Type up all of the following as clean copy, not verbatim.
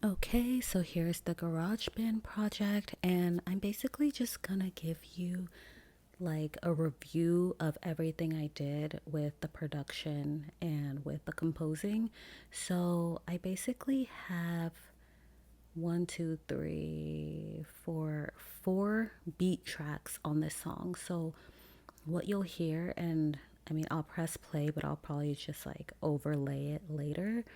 Okay, so here's the GarageBand project, and I'm basically just gonna give you like a review of everything I did with the production and with the composing. So I basically have one, two, three, four beat tracks on this song. So what you'll hear, and I mean, I'll press play, but I'll probably just like overlay it later,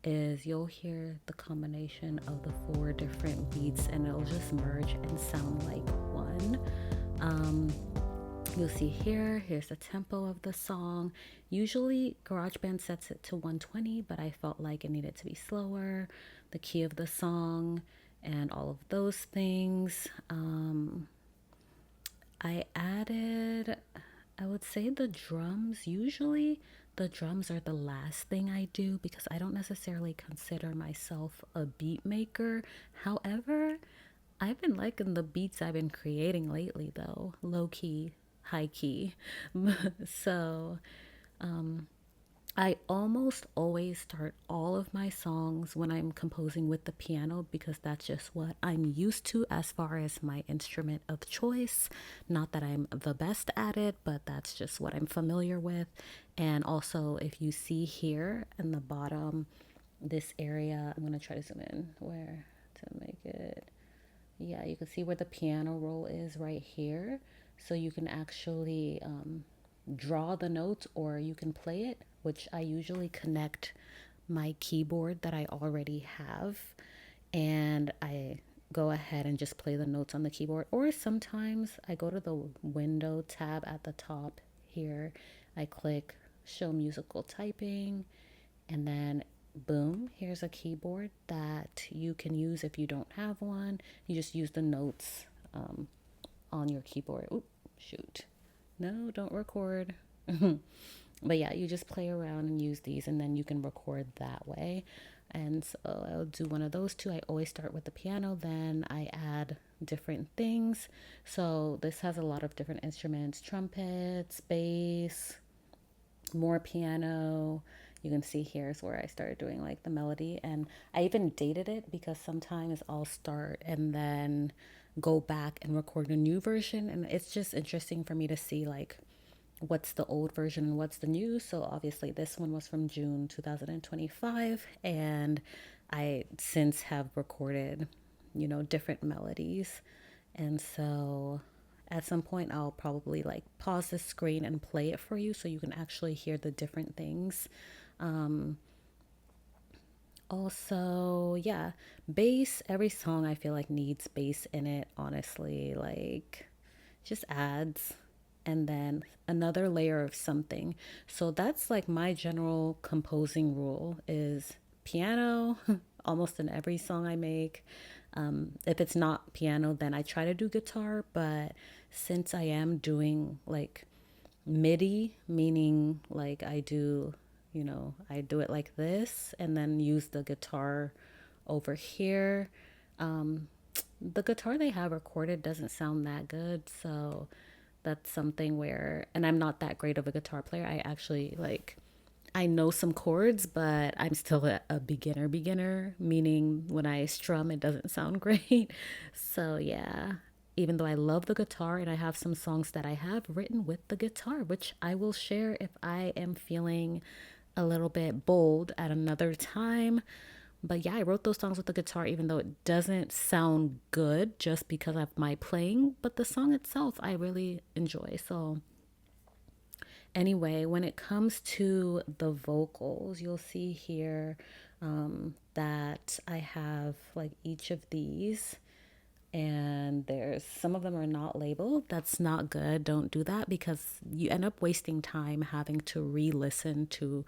is you'll hear the combination of the four different beats and it'll just merge and sound like one. Um, you'll see here's the tempo of the song. Usually GarageBand sets it to 120, but I felt like it needed to be slower, the key of the song, and all of those things. I added, I would say the drums. Usually, the drums are the last thing I do because I don't necessarily consider myself a beat maker. However, I've been liking the beats I've been creating lately, though, low key, high key. So, I almost always start all of my songs when I'm composing with the piano because that's just what I'm used to as far as my instrument of choice. Not that I'm the best at it, but that's just what I'm familiar with. And also, if you see here in the bottom, this area, I'm going to try to zoom in where to make it. Yeah, you can see where the piano roll is right here. So you can actually draw the notes or you can play it, which I usually connect my keyboard that I already have and I go ahead and just play the notes on the keyboard. Or sometimes I go to the window tab at the top here, I click show musical typing, and then boom, here's a keyboard that you can use if you don't have one. You just use the notes on your keyboard. Oop, shoot. No, don't record. But yeah, you just play around and use these, and then you can record that way. And so I'll do one of those two. I always start with the piano, then I add different things. So this has a lot of different instruments: trumpets, bass, more piano. You can see here's where I started doing like the melody, and I even dated it because sometimes I'll start and then go back and record a new version, and it's just interesting for me to see like what's the old version and what's the new. So obviously this one was from June 2025, and I since have recorded, different melodies. And so at some point I'll probably like pause the screen and play it for you so you can actually hear the different things. Also, yeah, bass, every song I feel like needs bass in it, honestly, like just adds and then another layer of something. So that's like my general composing rule is piano almost in every song I make. If it's not piano, then I try to do guitar, but since I am doing like MIDI, meaning like I do it like this and then use the guitar over here. Um, the guitar they have recorded doesn't sound that good, so that's something where, and I'm not that great of a guitar player. I actually like, I know some chords, but I'm still a beginner, meaning when I strum, it doesn't sound great. So, yeah, even though I love the guitar and I have some songs that I have written with the guitar, which I will share if I am feeling a little bit bold at another time. But yeah, I wrote those songs with the guitar, even though it doesn't sound good just because of my playing. But the song itself, I really enjoy. So, anyway, when it comes to the vocals, you'll see here that I have like each of these, and there's some of them are not labeled. That's not good. Don't do that because you end up wasting time having to re-listen to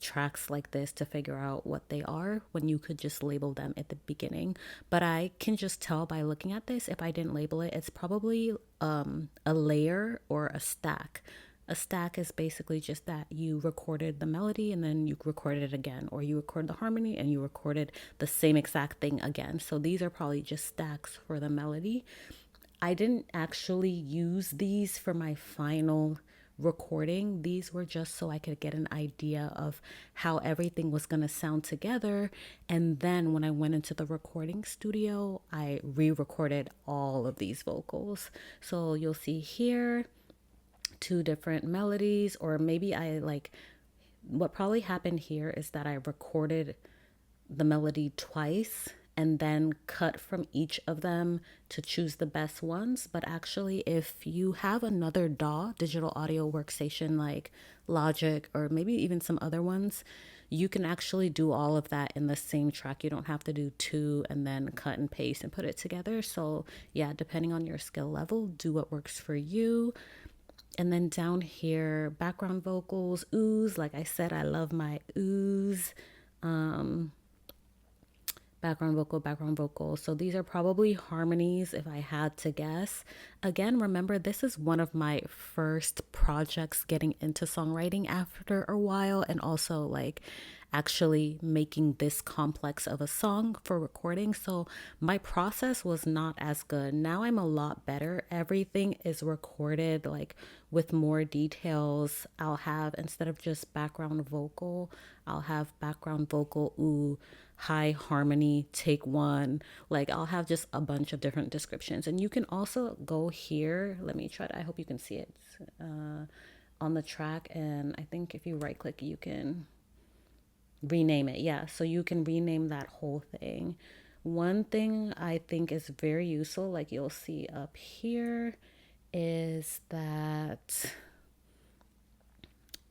tracks like this to figure out what they are when you could just label them at the beginning. But I can just tell by looking at this, if I didn't label it, it's probably a layer or a stack. A stack is basically just that you recorded the melody and then you recorded it again, or you record the harmony and you recorded the same exact thing again. So these are probably just stacks for the melody. I didn't actually use these for my final recording. These were just so I could get an idea of how everything was going to sound together. And then when I went into the recording studio, I re-recorded all of these vocals. So you'll see here two different melodies, or maybe I like, what probably happened here is that I recorded the melody twice and then cut from each of them to choose the best ones. But actually, if you have another DAW, digital audio workstation, like Logic or maybe even some other ones, you can actually do all of that in the same track. You don't have to do two and then cut and paste and put it together. So yeah, depending on your skill level, do what works for you. And then down here, background vocals, ooze. Like I said, I love my ooze. Background vocal, background vocal. So these are probably harmonies if I had to guess. Again, remember, this is one of my first projects getting into songwriting after a while, and also like actually making this complex of a song for recording. So my process was not as good. Now I'm a lot better. Everything is recorded like with more details. I'll have, instead of just background vocal, I'll have background vocal, ooh, high harmony, take one. Like I'll have just a bunch of different descriptions. And you can also go here. Let me try to, I hope you can see it on the track. And I think if you right click, you can rename it. Yeah, so you can rename that whole thing. One thing I think is very useful, like you'll see up here, is that,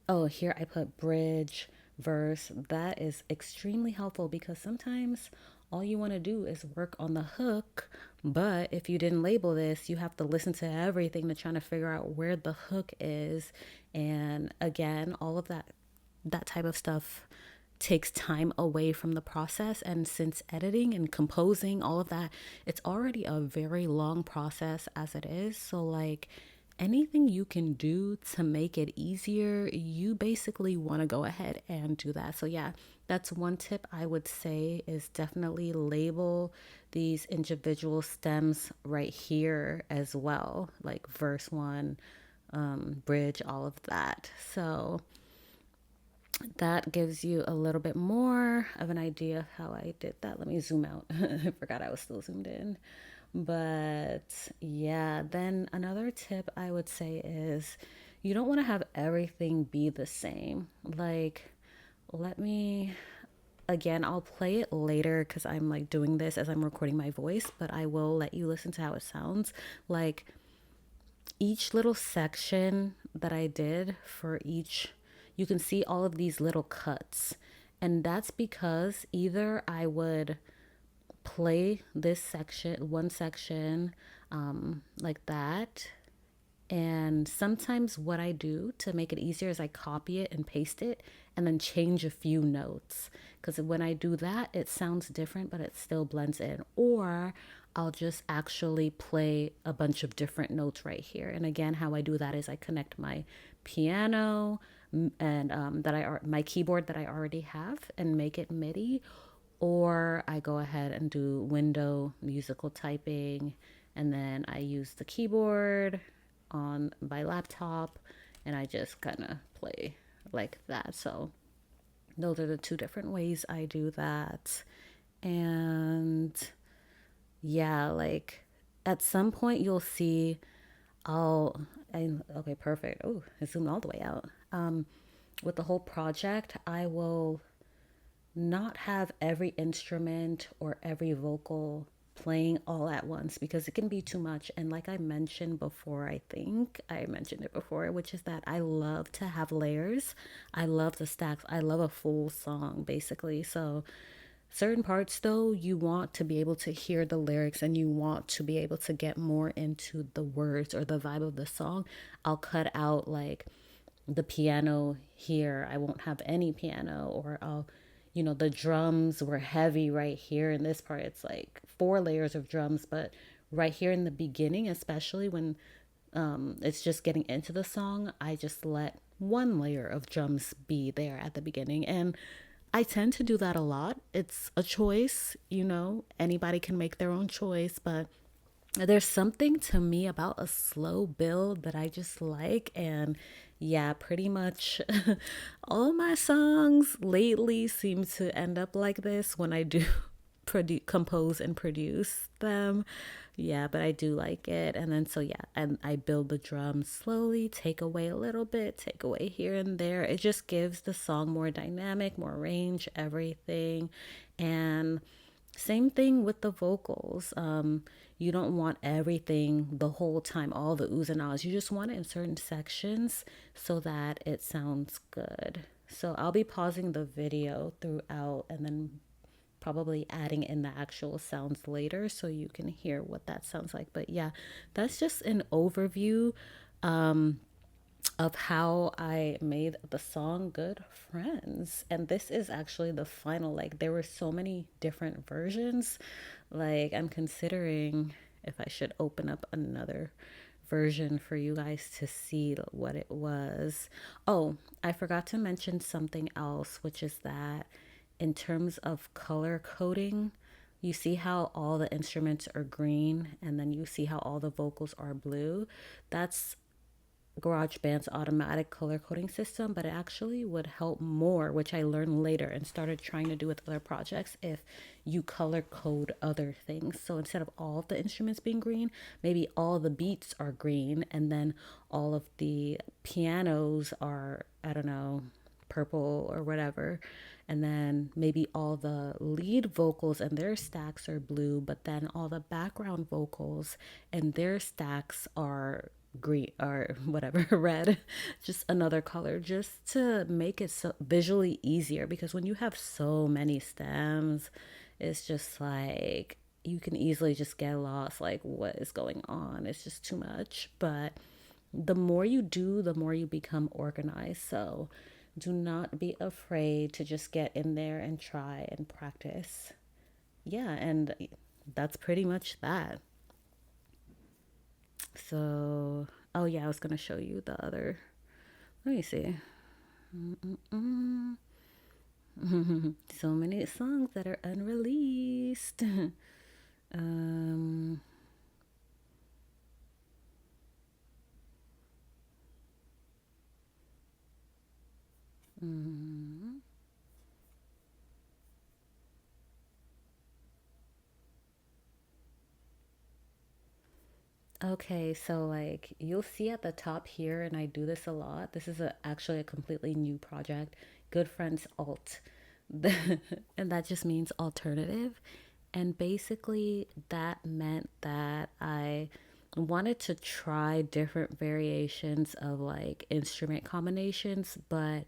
oh, here I put bridge, verse. That is extremely helpful because sometimes all you want to do is work on the hook. But if you didn't label this, you have to listen to everything to try to figure out where the hook is. And again, all of that type of stuff takes time away from the process. And since editing and composing, all of that, it's already a very long process as it is. So like anything you can do to make it easier, you basically want to go ahead and do that. So yeah, that's one tip I would say, is definitely label these individual stems right here as well, like verse one, bridge, all of that. So that gives you a little bit more of an idea of how I did that. Let me zoom out. I forgot I was still zoomed in. But yeah, then another tip I would say is you don't want to have everything be the same. Like, let me, again, I'll play it later because I'm like doing this as I'm recording my voice, but I will let you listen to how it sounds. Like, each little section that I did for each, you can see all of these little cuts. And that's because either I would play this section, one section, like that. And sometimes what I do to make it easier is I copy it and paste it and then change a few notes. Because when I do that, it sounds different, but it still blends in. Or I'll just actually play a bunch of different notes right here. And again, how I do that is I connect my piano and my keyboard that I already have and make it MIDI, or I go ahead and do window musical typing, and then I use the keyboard on my laptop and I just kind of play like that. So those are the two different ways I do that. And yeah, like at some point you'll see okay, perfect. Oh, I zoomed all the way out. With the whole project, I will not have every instrument or every vocal playing all at once because it can be too much. And like I mentioned before, I think I mentioned it before, which is that I love to have layers. I love the stacks. I love a full song basically. So certain parts though, you want to be able to hear the lyrics and you want to be able to get more into the words or the vibe of the song. I'll cut out like the piano here. I won't have any piano, or I'll, the drums were heavy right here in this part. It's like four layers of drums, but right here in the beginning, especially when it's just getting into the song, I just let one layer of drums be there at the beginning. And I tend to do that a lot. It's a choice, anybody can make their own choice, but There's something to me about a slow build that I just like. And yeah, pretty much all my songs lately seem to end up like this when I do compose and produce them. Yeah, but I do like it. And then so yeah, and I build the drums slowly, take away a little bit, take away here and there. It just gives the song more dynamic, more range, everything. And same thing with the vocals. You don't want everything the whole time, all the oohs and ahs. You just want it in certain sections so that it sounds good. So I'll be pausing the video throughout and then probably adding in the actual sounds later so you can hear what that sounds like. But yeah, that's just an overview of how I made the song Good Friends. And this is actually the final. Like, there were so many different versions. Like, I'm considering if I should open up another version for you guys to see what it was. Oh, I forgot to mention something else, which is that in terms of color coding, you see how all the instruments are green and then you see how all the vocals are blue. That's GarageBand's automatic color coding system, but it actually would help more, which I learned later and started trying to do with other projects, if you color code other things. So instead of all of the instruments being green, maybe all the beats are green and then all of the pianos are, I don't know, purple or whatever. And then maybe all the lead vocals and their stacks are blue, but then all the background vocals and their stacks are green or whatever, red, just another color, just to make it so visually easier. Because when you have so many stems, it's just like you can easily just get lost, like what is going on. It's just too much. But the more you do, the more you become organized. So do not be afraid to just get in there and try and practice. Yeah, and that's pretty much that. So, oh yeah, I was gonna show you the other. Let me see. So many songs that are unreleased. um, okay, so like you'll see at the top here, and I do this a lot. This is actually a completely new project. Good Friends Alt. And that just means alternative. And basically, that meant that I wanted to try different variations of like instrument combinations, but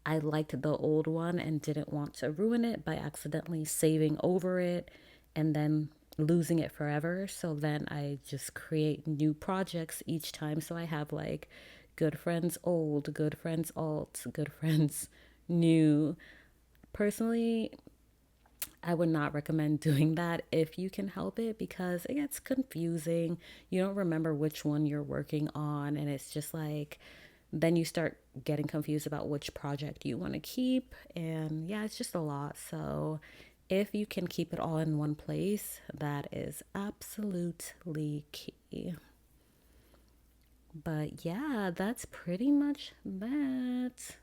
I liked the old one and didn't want to ruin it by accidentally saving over it and then losing it forever. So then I just create new projects each time. So I have like Good Friends Old, Good Friends Alt, Good Friends New. Personally, I would not recommend doing that if you can help it, because it gets confusing. You don't remember which one you're working on, and it's just like then you start getting confused about which project you want to keep. And yeah, it's just a lot. So if you can keep it all in one place, that is absolutely key. But yeah, that's pretty much that.